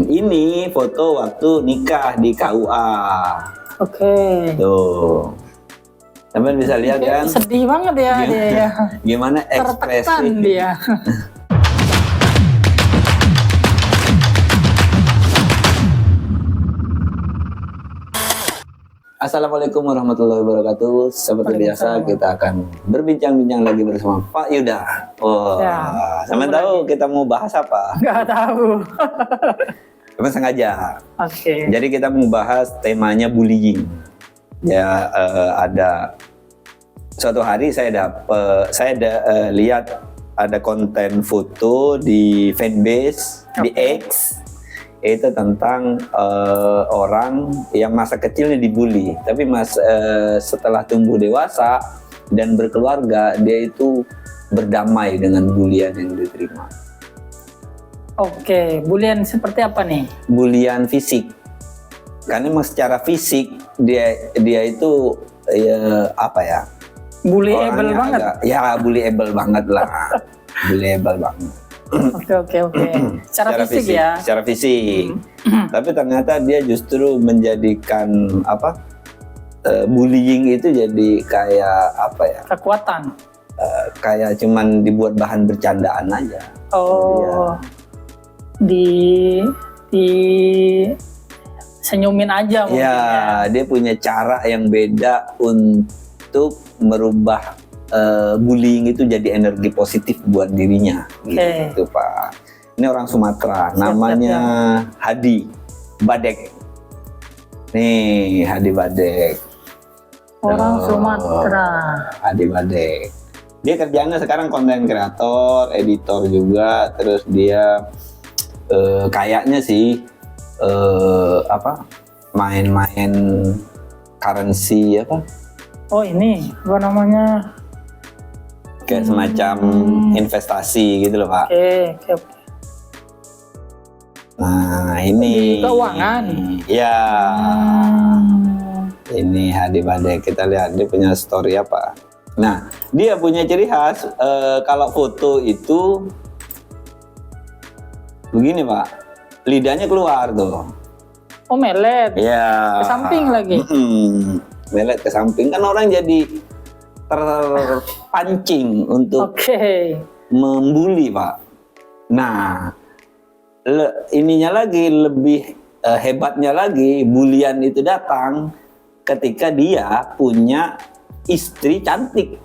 Ini foto waktu nikah di KUA. Oke. Tuh. Teman bisa lihat kan? Sedih banget ya dia ya. Gimana ekspresi Tertekan dia. Assalamualaikum warahmatullahi wabarakatuh. Seperti biasa kita akan berbincang-bincang lagi bersama Pak Yuda. Oh, Ya, sampai tahu kita mau bahas apa? Nggak tahu. Cuma sengaja. Oke. Jadi kita mau bahas temanya bullying. Ya, ada suatu hari saya lihat ada konten foto di fanbase di X. Itu tentang orang yang masa kecilnya dibully, tapi setelah tumbuh dewasa dan berkeluarga, dia itu berdamai dengan bulian yang diterima. Oke, bulian seperti apa nih? Bulian fisik, karena memang secara fisik dia itu ya, apa ya? Bullyable banget. Ya, bullyable banget lah, bullyable banget. Oke. Secara fisik ya. Secara fisik. Tapi ternyata dia justru menjadikan bullying itu jadi kayak apa ya? Kekuatan. Kayak cuman dibuat bahan bercandaan aja. Oh. Di senyumin aja mungkin. Ya, dia punya cara yang beda untuk merubah bullying itu jadi energi positif buat dirinya, gitu Pak. Ini orang Sumatera, namanya Hadi Badek. Nih, Hadi Badek. Orang Sumatera. Hadi Badek. Dia kerjanya sekarang konten kreator, editor juga, terus dia kayaknya sih main-main currency apa? Oh ini apa namanya? Kayak semacam investasi gitu loh Pak. Oke. Nah ini. Di keuangan. Ya. Ini Hadi Badek, kita lihat dia punya story apa. Nah dia punya ciri khas kalau foto itu begini Pak, lidahnya keluar tuh. Oh melet. Ya. Ke samping lagi. Melet ke samping, kan orang jadi terpancing untuk membuli Pak. Nah, ininya lagi lebih hebatnya lagi, bulian itu datang ketika dia punya istri cantik.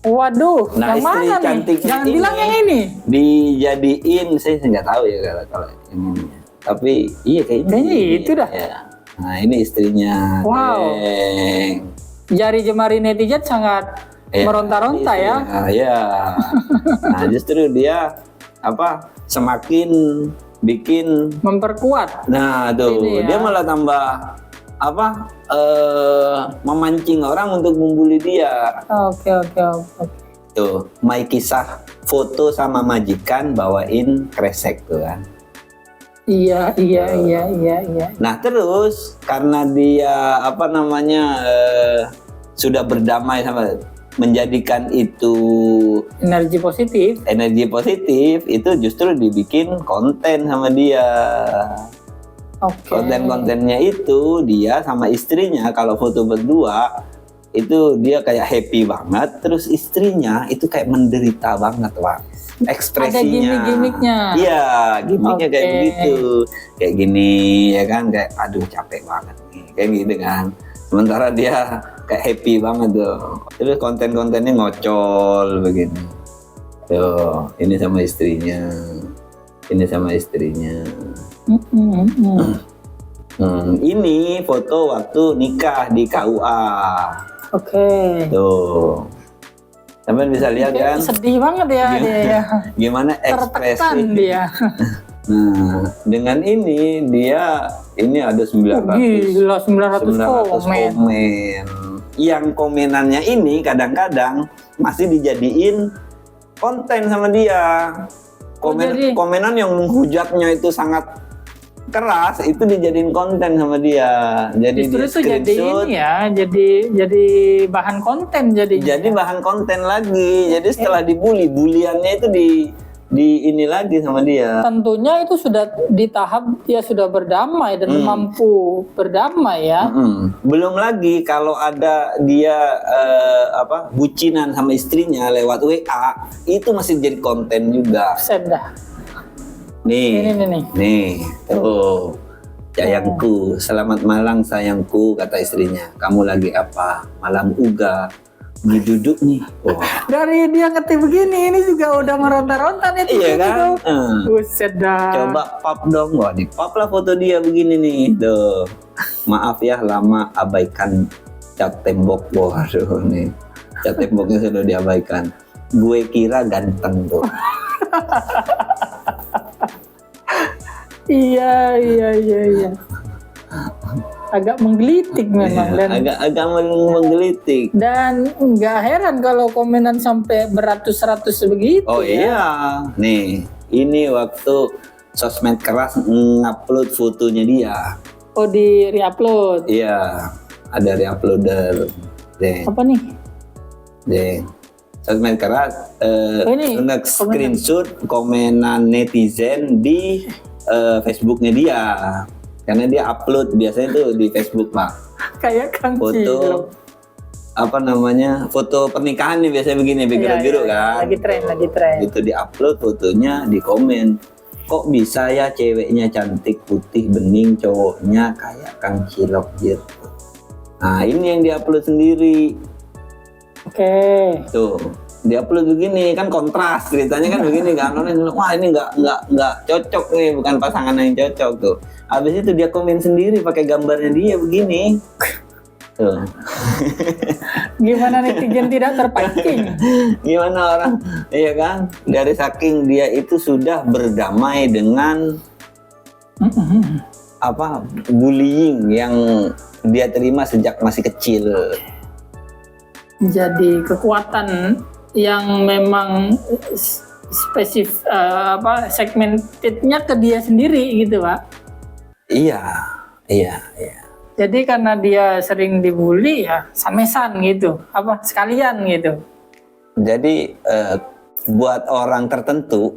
Waduh, nah, yang istri mana cantik nih? Jangan bilang yang ini. Dijadiin, saya nggak tahu ya kalau ini. Tapi iya kayaknya itu dah. Ya. Nah, ini istrinya. Wow. Jari jemari netizen sangat meronta-ronta ya. Ya. Nah, justru dia semakin bikin memperkuat. Nah, tuh ini, dia malah tambah memancing orang untuk membuli dia. Oke. Tuh, my kisah foto sama majikan bawain kresek tuh kan. Iya. Nah terus karena dia sudah berdamai sama, menjadikan itu energi positif itu justru dibikin konten sama dia. Konten-kontennya itu dia sama istrinya kalau foto berdua itu dia kayak happy banget, terus istrinya itu kayak menderita banget Pak. Ekspresinya. Ada gimmick-gimmicknya. Iya, gimmicknya kayak begitu. Kayak gini ya kan, kayak aduh capek banget nih, kayak gitu kan. Sementara dia kayak happy banget tuh. Terus konten-kontennya ngocol begini. Tuh, ini sama istrinya. Ini foto waktu nikah di KUA. Oke. Tuh. Teman bisa lihat kan? Sedih banget ya dia ya. Gimana ekspresi tertekan dia. Nah, dengan ini ada 900. Gila, 900 komen. Yang komenannya ini kadang-kadang masih dijadiin konten sama dia. Komenan yang menghujatnya itu sangat keras, itu dijadiin konten sama dia. Jadi justru itu jadi ini ya, jadi bahan konten jadi bahan konten lagi. Jadi setelah dibully, buliannya itu ini lagi sama dia. Tentunya itu sudah di tahap dia sudah berdamai dan mampu berdamai ya. Belum lagi kalau ada dia bucinan sama istrinya lewat WA, itu masih jadi konten juga. Set dah. Nih, Nih. tuh, sayangku, selamat malam sayangku, kata istrinya. Kamu lagi apa? Malam uga. Duduk nih. Oh. Dari dia ngetik begini, ini juga udah meronta-ronta nih. Iya kan? Buset dah. Coba pop dong, wah di pop lah foto dia begini nih. Tuh, maaf ya lama abaikan cat tembok. Waduh nih, cat temboknya sudah diabaikan. Gue kira ganteng tuh. Iya. Agak menggelitik memang dan agak menggelitik. Dan nggak heran kalau komenan sampai beratus-ratus begitu. Oh iya, nih ini waktu sosmed keras ngupload fotonya dia. Oh di reupload. Iya, ada reuploader. Deh, Apa nih? sosmed keras ini screenshot komenan netizen di Facebooknya dia. Karena dia upload biasanya tuh di Facebook Pak. Kayak Kang Foto Cilo. foto pernikahan nih biasanya begini background biru kan. Lagi tren. Itu di-upload fotonya, di komen. Kok bisa ya ceweknya cantik putih bening, cowoknya kayak Kang Cilok gitu. Nah, ini yang di-upload sendiri. Oke. Tuh, di-upload begini kan kontras ceritanya kan begini kan. Wah, ini nggak cocok nih, bukan pasangan yang cocok tuh. Habis itu dia komen sendiri pakai gambarnya dia begini. Tuh. Gimana netizen tidak terpancing? Gimana orang, iya kan? Dari saking dia itu sudah berdamai dengan bullying yang dia terima sejak masih kecil. Jadi kekuatan yang memang spesifik segmentednya ke dia sendiri gitu Pak. Iya. Jadi karena dia sering dibully ya samesan gitu, sekalian gitu. Jadi buat orang tertentu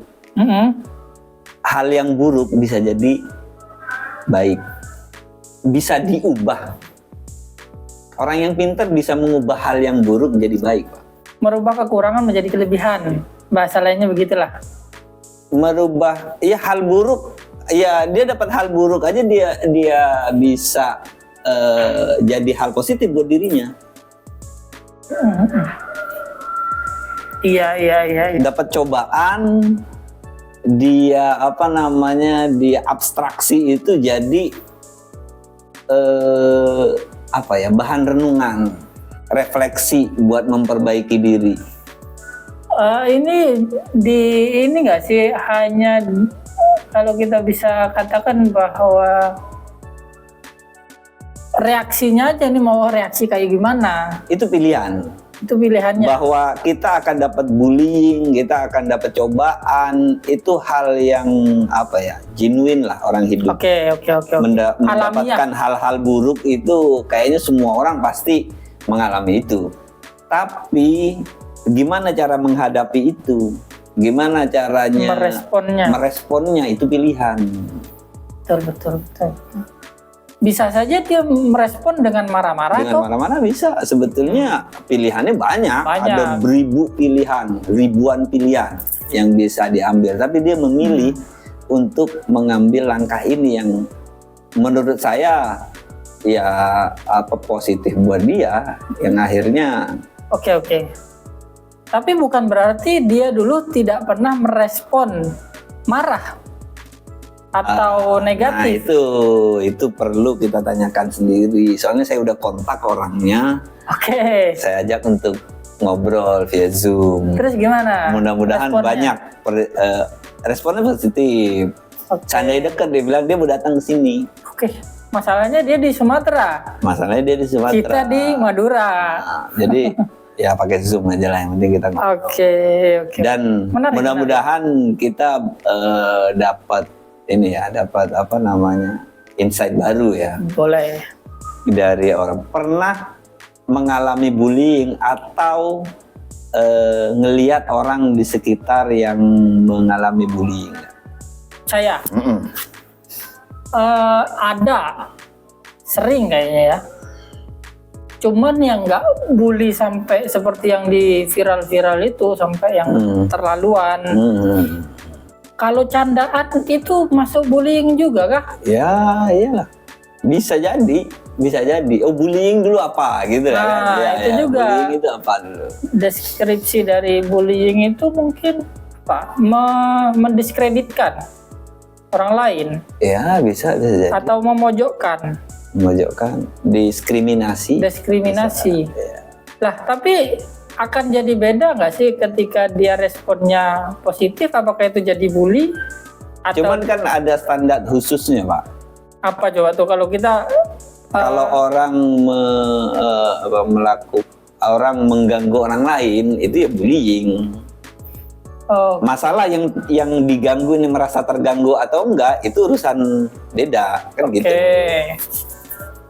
hal yang buruk bisa jadi baik, bisa diubah. Orang yang pintar bisa mengubah hal yang buruk menjadi baik, Pak. Merubah kekurangan menjadi kelebihan, bahasa lainnya begitulah. Merubah, ya hal buruk, ya dia dapat hal buruk aja dia bisa jadi hal positif buat dirinya. Iya. Dapat cobaan, dia dia abstraksi itu jadi bahan renungan, refleksi buat memperbaiki diri. Ini nggak sih hanya kalau kita bisa katakan bahwa reaksinya aja nih mau reaksi kayak gimana? Itu pilihan. Itu pilihannya. Bahwa kita akan dapat bullying, kita akan dapat cobaan, itu hal yang genuine lah orang hidup. Oke. Mendapatkan hal-hal buruk itu kayaknya semua orang pasti mengalami itu. Tapi gimana cara menghadapi itu? Gimana caranya meresponnya itu pilihan. Betul. Bisa saja dia merespon dengan marah-marah. Dengan marah-marah bisa. Sebetulnya pilihannya banyak. Ada ribuan pilihan yang bisa diambil. Tapi dia memilih untuk mengambil langkah ini yang menurut saya positif buat dia. Yang akhirnya. Oke. Tapi bukan berarti dia dulu tidak pernah merespon marah atau negatif. Nah itu perlu kita tanyakan sendiri. Soalnya saya udah kontak orangnya. Oke. Saya ajak untuk ngobrol via Zoom. Terus gimana? Mudah-mudahan banyak responnya positif. Seandainya dekat, dia bilang dia mau datang ke sini. Oke. Masalahnya dia di Sumatera. Kita di Madura. Nah, jadi ya pakai Zoom aja lah, yang penting kita ngobrol. Oke. Dan mudah-mudahan kita dapat insight baru ya. Boleh. Dari orang pernah mengalami bullying atau ngelihat orang di sekitar yang mengalami bullying? Saya ada, sering kayaknya ya. Cuman yang nggak bully sampai seperti yang di viral-viral itu, sampai yang terlaluan. Kalau candaan itu masuk bullying juga kah? Ya, iyalah. Bisa jadi. Oh, bullying dulu apa gitu Nah, kan? itu juga. Bullying itu apa dulu? Deskripsi dari bullying itu mungkin apa? Mendiskreditkan orang lain Ya, bisa jadi. atau memojokkan. Memojokkan, diskriminasi. Diskriminasi. Bisa, ya. Lah, tapi akan jadi beda nggak sih ketika dia responnya positif? Apakah itu jadi bully? Atau Cuman kan ada standar khususnya, Pak. apa coba tuh kalau kita Kalau orang orang mengganggu orang lain itu ya bullying. Masalah yang diganggu ini merasa terganggu atau enggak itu urusan beda kan gitu.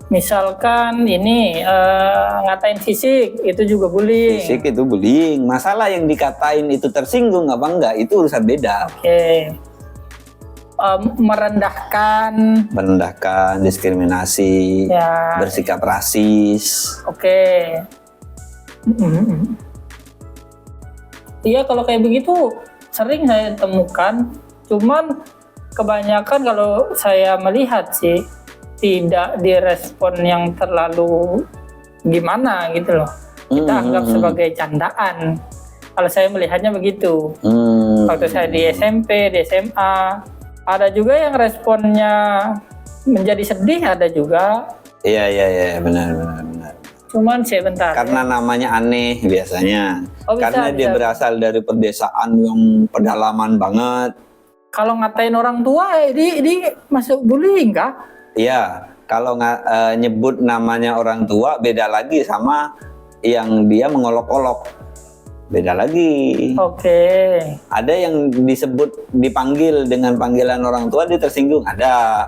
Misalkan ini ngatain fisik itu juga bullying. Fisik itu bullying. Masalah yang dikatain itu tersinggung apa enggak itu urusan beda. Merendahkan, diskriminasi, ya. Bersikap rasis. Iya, kalau kayak begitu sering saya temukan. Cuman kebanyakan kalau saya melihat sih tidak direspon yang terlalu gimana gitu loh. Kita anggap sebagai candaan. Kalau saya melihatnya begitu. Waktu saya di SMP, di SMA, ada juga yang responnya menjadi sedih, ada juga. Iya, benar. Cuman sebentar. Karena namanya aneh biasanya. Karena dia bisa. berasal dari pedesaan yang pedalaman banget. Kalau ngatain orang tua, ini masuk bullying kah? Iya, kalau nyebut namanya orang tua beda lagi sama yang dia mengolok-olok. Beda lagi. Ada yang dipanggil dengan panggilan orang tua dia tersinggung, ada.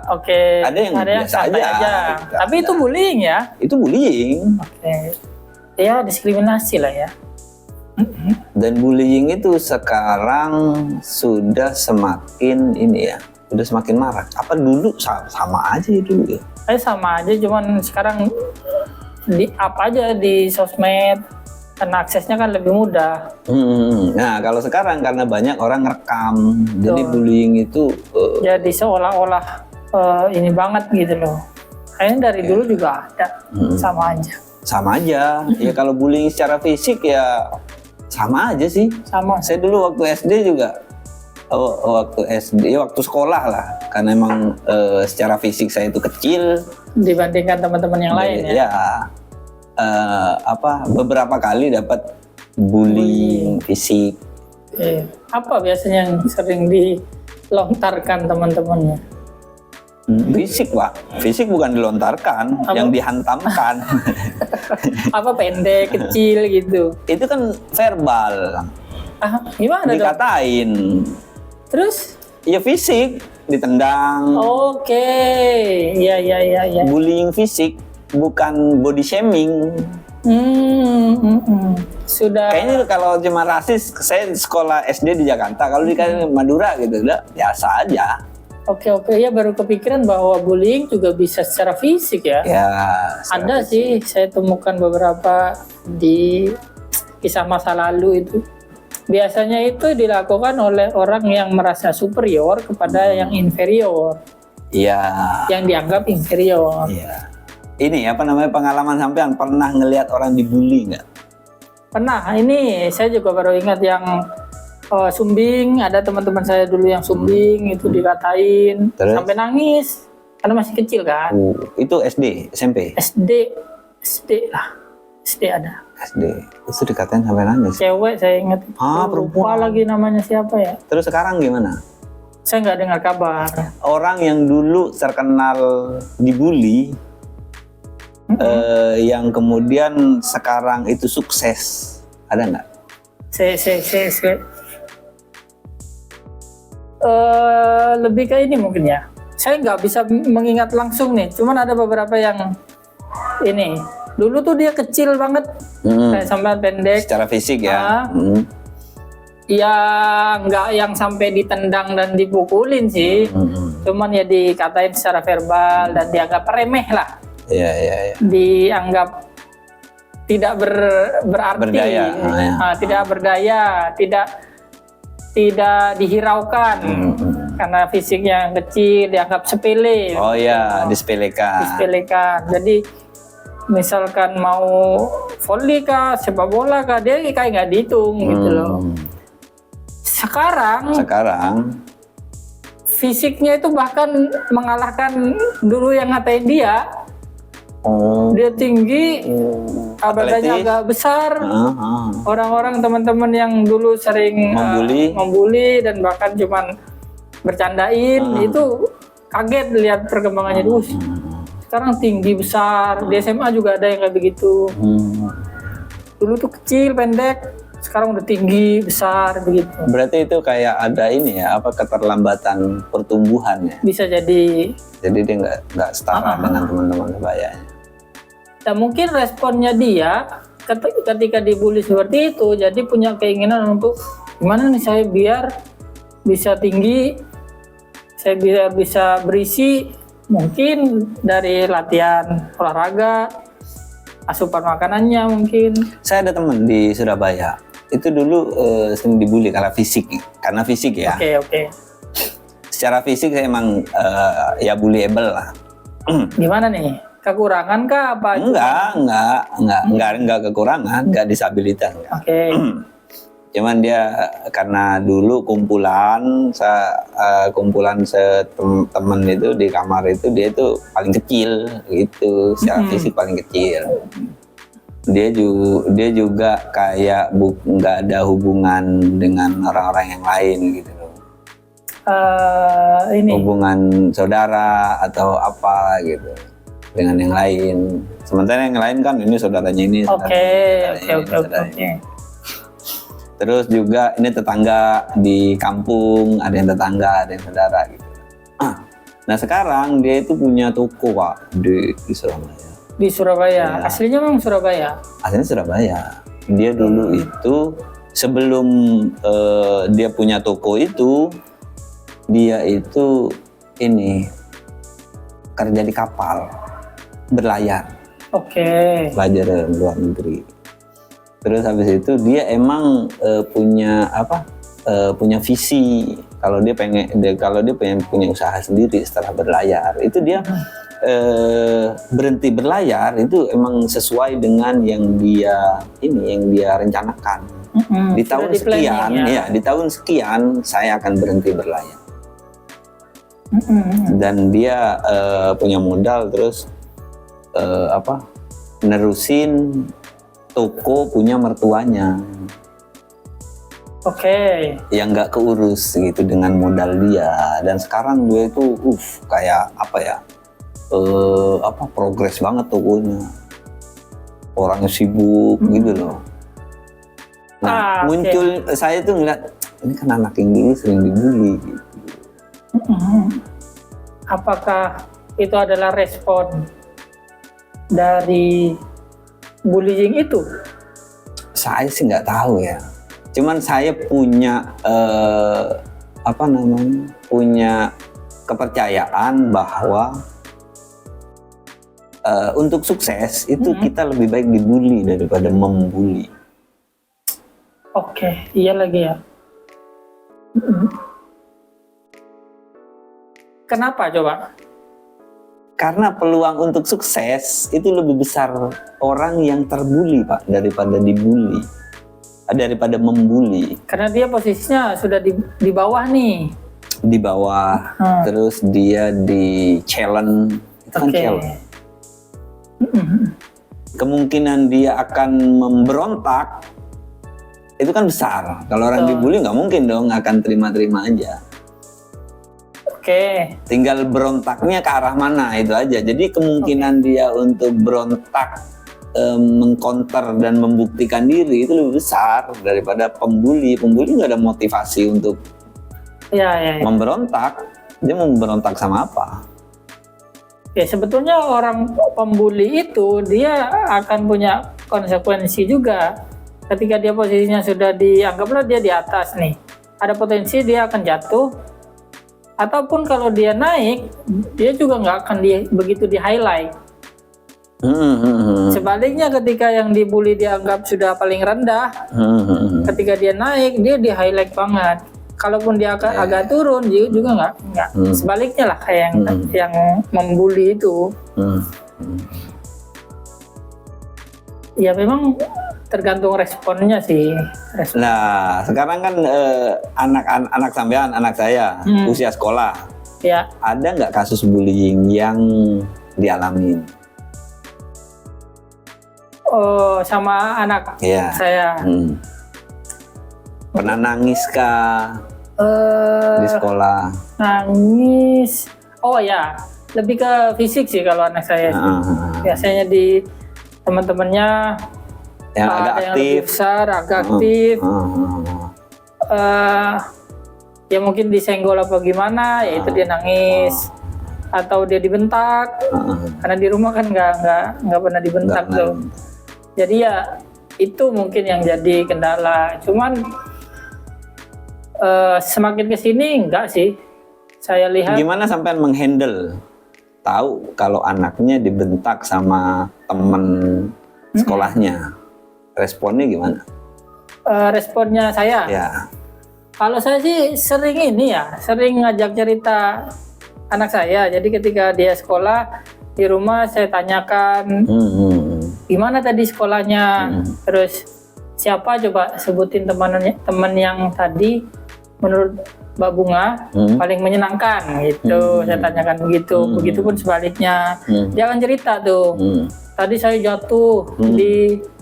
Ada yang biasa aja. Gitu. Tapi itu bullying ya? Itu bullying. Ya diskriminasi lah ya. Dan bullying itu sekarang sudah semakin udah semakin marak. Apa dulu sama aja dulu ya? Sama aja, cuman sekarang apa aja di sosmed. Karena aksesnya kan lebih mudah. Nah, kalau sekarang karena banyak orang rekam, jadi bullying itu jadi seolah-olah ini banget gitu loh. Kayaknya dari dulu juga ada, sama aja. Sama aja. Ya kalau bullying secara fisik ya sama aja sih. Sama. Saya dulu waktu SD juga, waktu sekolah lah, karena emang secara fisik saya itu kecil dibandingkan teman-teman yang lain ya. Beberapa kali dapat bullying fisik. Apa biasanya yang sering dilontarkan teman-temannya? Fisik, Pak. Fisik bukan dilontarkan, yang dihantamkan. Apa pendek, kecil gitu? Itu kan verbal. Gimana dong? Dikatain. Terus? Ya fisik, ditendang. Iya. Bullying fisik. Bukan body shaming. Sudah. Kayaknya kalau cuma rasis, saya sekolah SD di Jakarta. Kalau di Madura gitu, udah biasa aja. Ya baru kepikiran bahwa bullying juga bisa secara fisik ya. Ada sih, saya temukan beberapa di kisah masa lalu itu. Biasanya itu dilakukan oleh orang yang merasa superior kepada yang inferior. Yang dianggap inferior. Ini pengalaman sampean pernah ngelihat orang dibully nggak? Pernah. Ini saya juga baru ingat yang sumbing. Ada teman-teman saya dulu yang sumbing itu dikatain. Terus? Sampai nangis karena masih kecil kan. Itu SD, SMP? SD lah. SD ada. SD. Itu dikatain sampai nangis. Cewek saya ingat. Perempuan. Lupa lagi namanya siapa ya. Terus sekarang gimana? Saya nggak dengar kabar. Orang yang dulu terkenal dibully, yang kemudian sekarang itu sukses, ada nggak? Lebih ke ini mungkin ya. Saya nggak bisa mengingat langsung nih. Cuman ada beberapa yang ini Dulu tuh dia kecil banget, kayak sampai pendek. Secara fisik ya. Ya nggak yang sampai ditendang dan dipukulin sih, cuman ya dikatain secara verbal dan dianggap remeh lah. Iya. Dianggap tidak berarti, Berdaya. tidak berdaya, tidak dihiraukan karena fisiknya yang kecil, dianggap sepele. Oh ya, disepelekan. Jadi misalkan mau volley kah, sepak bola kah, dia kayak nggak dihitung gitu loh. Sekarang fisiknya itu bahkan mengalahkan dulu yang ngatain dia. Dia tinggi, badannya agak besar. Orang-orang teman-teman yang dulu sering membuli dan bahkan cuman bercandain itu kaget lihat perkembangannya dulu. Sekarang tinggi besar, di SMA juga ada yang kayak begitu. Dulu tuh kecil, pendek, sekarang udah tinggi, besar begitu. Berarti itu kayak ada ini ya, keterlambatan pertumbuhan ya? Bisa jadi. Jadi dia nggak setara dengan teman-teman sebayanya. Dan mungkin responnya dia ketika dibully seperti itu, jadi punya keinginan untuk gimana nih saya biar bisa tinggi, saya biar bisa berisi, mungkin dari latihan olahraga, asupan makanannya mungkin. Saya ada teman di Surabaya, itu dulu sering dibully karena fisik ya. Oke. Secara fisik saya emang ya bullyable lah. Gimana nih? Kekurangan kah apa? Enggak kekurangan, enggak disabilitas. Oke. Cuman dia karena dulu kumpulan temen itu di kamar itu, dia itu paling kecil gitu, secara fisik paling kecil. Dia juga kayak nggak ada hubungan dengan orang-orang yang lain gitu loh. Hubungan saudara atau apa gitu dengan yang lain. Sementara yang lain kan ini saudaranya ini. Oke. Terus juga ini tetangga di kampung, ada yang tetangga, ada yang saudara gitu. Nah sekarang dia itu punya toko Pak di Surabaya. Di Surabaya. Ya. Aslinya memang Surabaya. Aslinya Surabaya. Dia dulu itu sebelum dia punya toko itu, dia itu ini kerja di kapal berlayar. Oke. Belajar luar negeri. Terus habis itu dia emang punya visi kalau dia pengen punya usaha sendiri setelah berlayar. Itu dia berhenti berlayar itu emang sesuai dengan yang dia rencanakan. Di tahun sekian di tahun sekian saya akan berhenti berlayar. Dan dia punya modal terus nerusin toko punya mertuanya. Oke. Yang nggak keurus gitu dengan modal dia. Dan sekarang dia itu kayak progres banget tokonya. Orangnya sibuk gitu loh. Nah, muncul saya tuh ngeliat ini kan anak yang dulu sering dibully gitu. Apakah itu adalah respon dari bullying itu? Saya sih nggak tahu ya. Cuman saya punya punya kepercayaan bahwa untuk sukses itu kita lebih baik dibully daripada membuli. Oke, iya lagi ya. Kenapa coba? Karena peluang untuk sukses itu lebih besar orang yang terbuli Pak daripada dibully, daripada membuli. Karena dia posisinya sudah di bawah nih. Di bawah, terus dia di challenge, itu kan challenge. Kemungkinan dia akan memberontak itu kan besar. Kalau orang dibully nggak mungkin dong akan terima-terima aja. Oke. Tinggal berontaknya ke arah mana itu aja. Jadi kemungkinan dia untuk berontak, mengcounter dan membuktikan diri itu lebih besar daripada pembuli. Pembuli nggak ada motivasi untuk memberontak. Dia mau memberontak sama apa? Ya sebetulnya orang pembuli itu dia akan punya konsekuensi juga. Ketika dia posisinya sudah dianggaplah dia di atas nih, ada potensi dia akan jatuh. Ataupun kalau dia naik, dia juga nggak akan begitu di highlight. Sebaliknya ketika yang dibully dianggap sudah paling rendah, ketika dia naik dia di highlight banget. Kalaupun dia agak turun dia juga nggak. Sebaliknya lah kayak yang membuli itu. Ya memang tergantung responnya sih. Nah, sekarang kan anak sampean, anak saya usia sekolah. Ya. Ada nggak kasus bullying yang dialamin? Oh, sama anak saya. Pernah nangis kah di sekolah? Nangis. Oh ya, lebih ke fisik sih kalau anak saya. Biasanya di teman-temannya yang agak yang aktif, lebih besar, agak aktif. Ya mungkin disenggol apa gimana, ya itu dia nangis. Atau dia dibentak, karena di rumah kan nggak pernah dibentak tuh. Jadi ya itu mungkin yang jadi kendala. Cuman semakin kesini enggak sih, saya lihat. Gimana sampean menghandle? Tahu kalau anaknya dibentak sama temen sekolahnya, responnya gimana? Responnya saya? Ya. Kalau saya sih sering sering ngajak cerita anak saya. Jadi ketika dia sekolah di rumah saya tanyakan gimana tadi sekolahnya, terus siapa coba sebutin teman yang tadi menurut Mbak Bunga paling menyenangkan gitu. Saya tanyakan begitu. Begitupun sebaliknya, dia akan cerita tuh. Tadi saya jatuh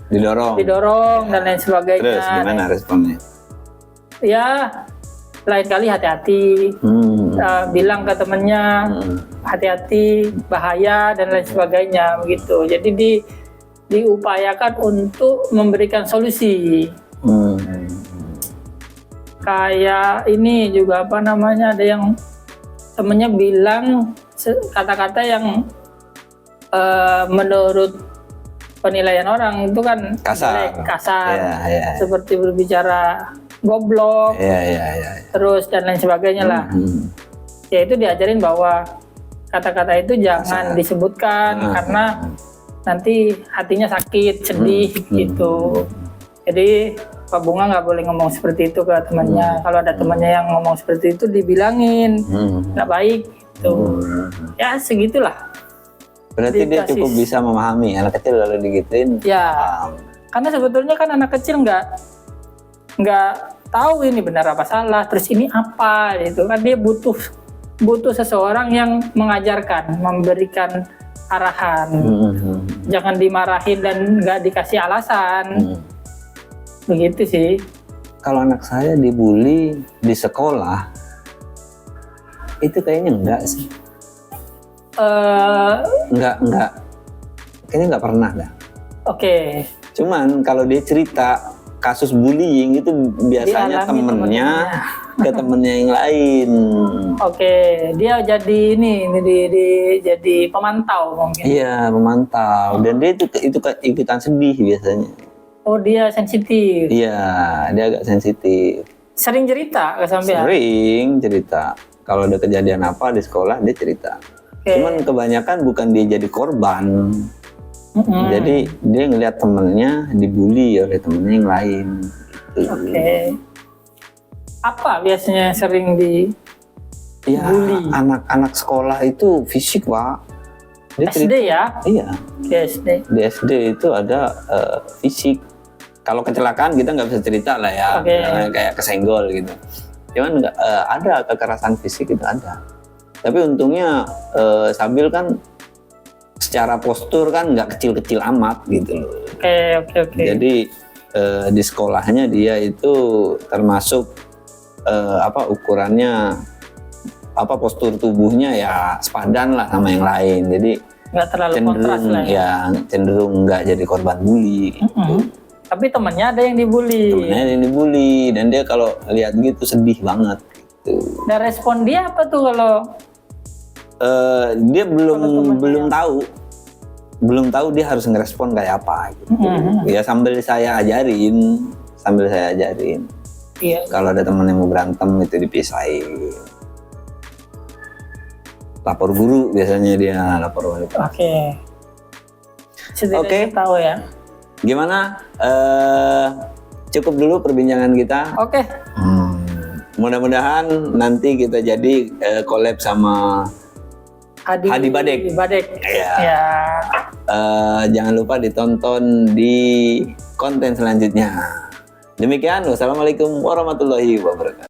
didorong dan lain sebagainya. Terus gimana responnya? Ya lain kali hati-hati, bilang ke temennya hati-hati, bahaya dan lain sebagainya begitu. Jadi diupayakan untuk memberikan solusi. Kayak ini juga ada yang temennya bilang kata-kata yang menurut penilaian orang itu kan kasar. Ya. Seperti berbicara goblok, terus dan lain sebagainya lah. Ya itu diajarin bahwa kata-kata itu jangan disebutkan karena nanti hatinya sakit, sedih gitu. Jadi Pak Bunga nggak boleh ngomong seperti itu ke temannya. Kalau ada temannya yang ngomong seperti itu dibilangin nggak baik gitu. Ya segitulah. Berarti dia cukup bisa memahami anak kecil kalau digituin. Ya, karena sebetulnya kan anak kecil nggak tahu ini benar apa salah, terus ini apa gitu kan. Dia butuh seseorang yang mengajarkan, memberikan arahan. Jangan dimarahin dan nggak dikasih alasan. Begitu sih. Kalau anak saya dibully di sekolah, itu kayaknya enggak sih. Enggak. Kayaknya enggak pernah dah. Oke. Cuman kalau dia cerita kasus bullying itu biasanya temennya ke temennya yang lain. Oke, dia jadi jadi pemantau mungkin. Iya, pemantau. Dan dia itu ikutan sedih biasanya. Oh, dia sensitif. Iya, dia agak sensitif. Sering cerita ke sampean? Sering cerita. Kalau ada kejadian apa di sekolah dia cerita. Cuman kebanyakan bukan dia jadi korban. Jadi dia ngeliat temennya dibully oleh temennya yang lain. Oke. Apa biasanya sering dibully? Ya, anak-anak sekolah itu fisik, Pak. Dia SD ya? Iya. SD. Di SD itu ada fisik. Kalau kecelakaan kita nggak bisa cerita lah ya, kayak kesenggol gitu. Cuman ada kekerasan fisik itu ada. Tapi untungnya Sabil kan secara postur kan nggak kecil-kecil amat gitu loh. Oke. Jadi di sekolahnya dia itu termasuk ukurannya postur tubuhnya ya sepadan lah sama yang lain. Jadi nggak terlalu kontras lah ya. Cenderung nggak jadi korban bully. Gitu. Tapi temannya ada yang dibully. Dan dia kalau lihat gitu sedih banget. Gitu. Dan respon dia apa tuh kalau Dia Kalau temennya. belum tahu dia harus ngerespon kayak apa gitu. Ya sambil saya ajarin. Iya. Kalau ada teman yang mau berantem itu dipisahin. Lapor guru biasanya dia, lapor wali. Oke. Setidaknya Oke. tahu ya. Gimana? Cukup dulu perbincangan kita. Oke. Mudah-mudahan nanti kita jadi collab sama Hadi Badek. Iya. Ya. Jangan lupa ditonton di konten selanjutnya. Demikian, wassalamualaikum warahmatullahi wabarakatuh.